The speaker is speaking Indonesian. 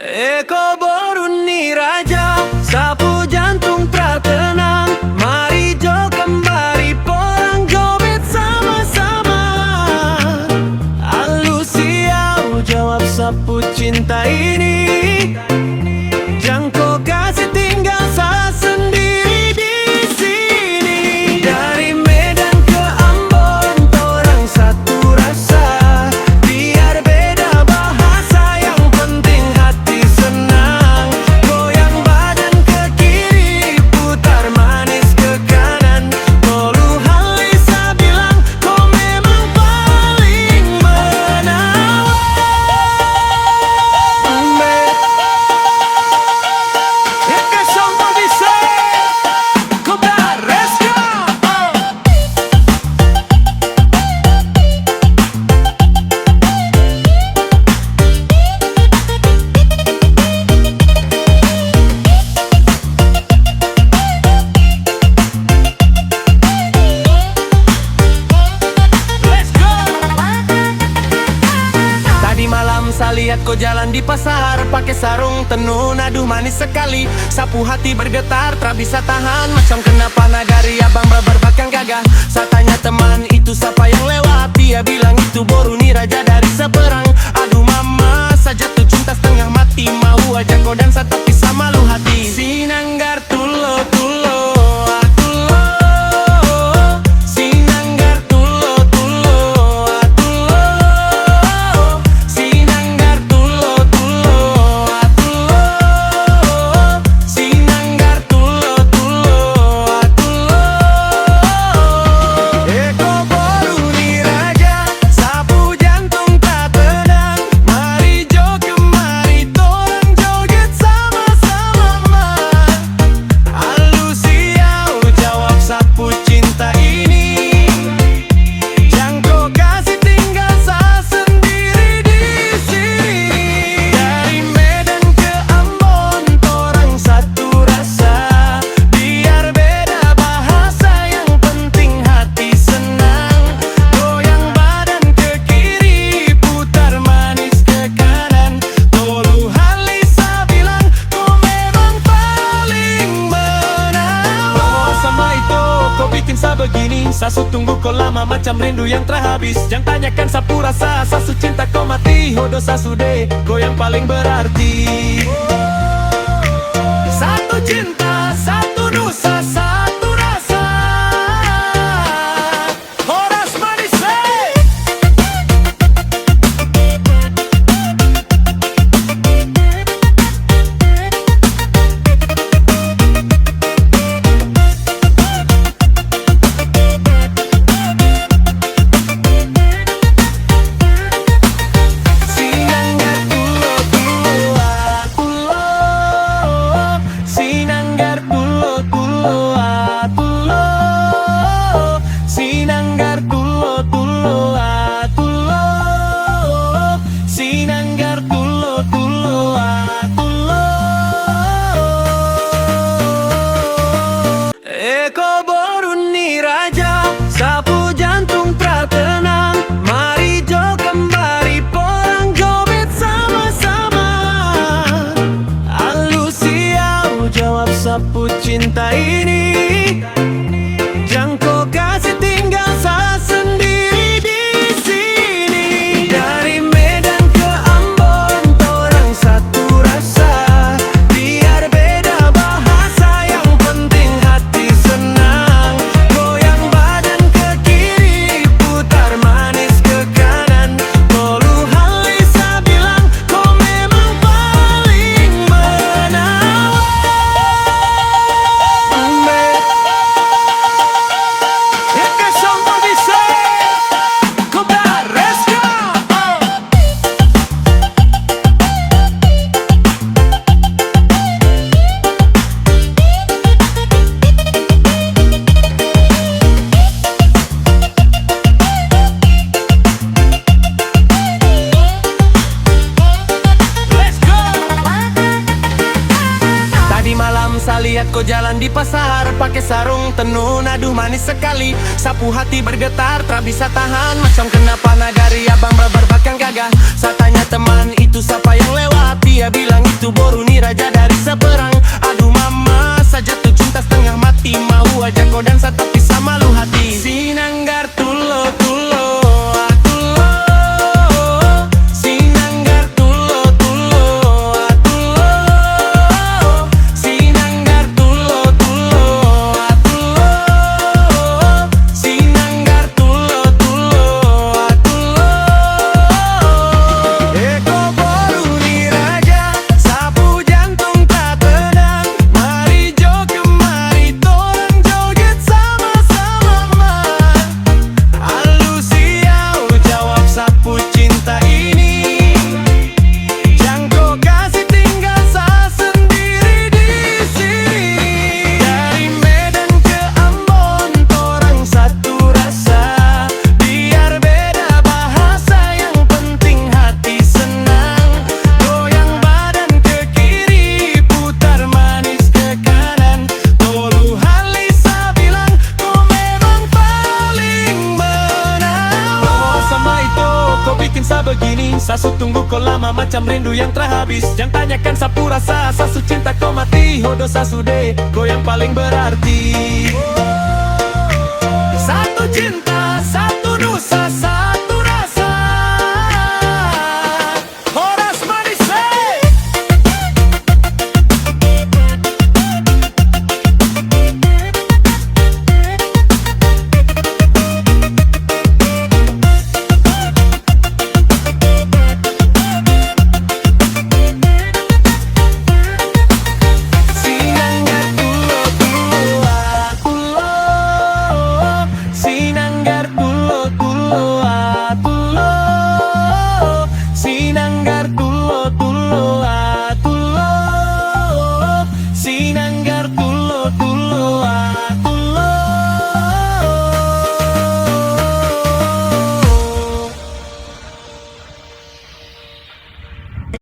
Eko Boruni Raja, sapu jantung pratenang. Mari jo kembali porang joget sama-sama. Alusia jawab sapu cinta ini. Jangko kasih tinggal saya sendiri di sini. Dari Medan ke Ambon, torang satu rasa. Biar beda bahasa, yang penting hati senang. Goyang badan ke kiri, putar manis ke kanan. Tolu Halisa bilang, kau memang paling menawan. Lihat kau jalan di pasar, pakai sarung tenun, aduh manis sekali. Sapu hati bergetar, tak bisa tahan. Macam kenapa nagari abang berbakang gagah. Saya tanya teman itu siapa yang lewat, dia bilang itu Boruni Raja dari seberang. Aduh mama, saja tuh cinta setengah mati. Mau aja kau dansa tapi sama lu hati. Sinanggar tulo tulo, aku lo. Sinanggar tulo tulo, aku lo. Sinanggar tulo tulo, aku lo. Sinanggar tulo tulo, aku lo. Eko Boruni Raja, sapu jantung tak tenang. Mari jo kemari, torang joget sama-sama. Alusia jawab sapu cinta ini. Jangko kasih tinggal saya sendiri di sini. Dari Medan ke Ambon, torang satu rasa. Biar beda bahasa, yang penting hati senang. Goyang badan ke kiri, putar manis ke kanan. Tolu Halisa bilang, kau memang paling menawan. Ngomong sama itu, kau bikin saya begini. Sasu tunggu kau lama macam rindu yang terhabis. Jangan tanyakan sapu rasa, sasu cinta kau mati. Hodo sasude, kau yang paling berarti. Satu cinta, satu nusa, satu rasa. Horas manis, Sinanggar tulo tulo, aku lo. Sinanggar tulo tulo, aku lo. Sinanggar tulo tulo, aku lo. Sinanggar tulo tulo, aku lo. Eko Boruni Raja, sapu jantung pratenang. Mari jo kembali porang joget sama-sama. Alusia jawab sapu cinta ini. Jangko kasih tinggal saya sendiri di sini. Dari Medan ke Ambon, torang satu rasa. Biar beda bahasa, yang penting hati senang. Goyang badan ke kiri, putar manis ke kanan. Tolu Halisa bilang, kau memang paling menawan. Eka Sampo bisa, Cobra Rescue. Let's go. Tadi malam saya lihat kau jalan di pasar, pakai sarung tenun, aduh manis sekali. Sapu hati bergetar, tak bisa tahan. Macam kenapa nagari abang berbakang gagah. Saya tanya teman itu siapa yang lewat, dia bilang itu lama macam rindu yang terhabis. Jangan tanyakan sapu rasa, sasu cinta kau mati. Hodo sasude, kau yang paling berarti. Satu cinta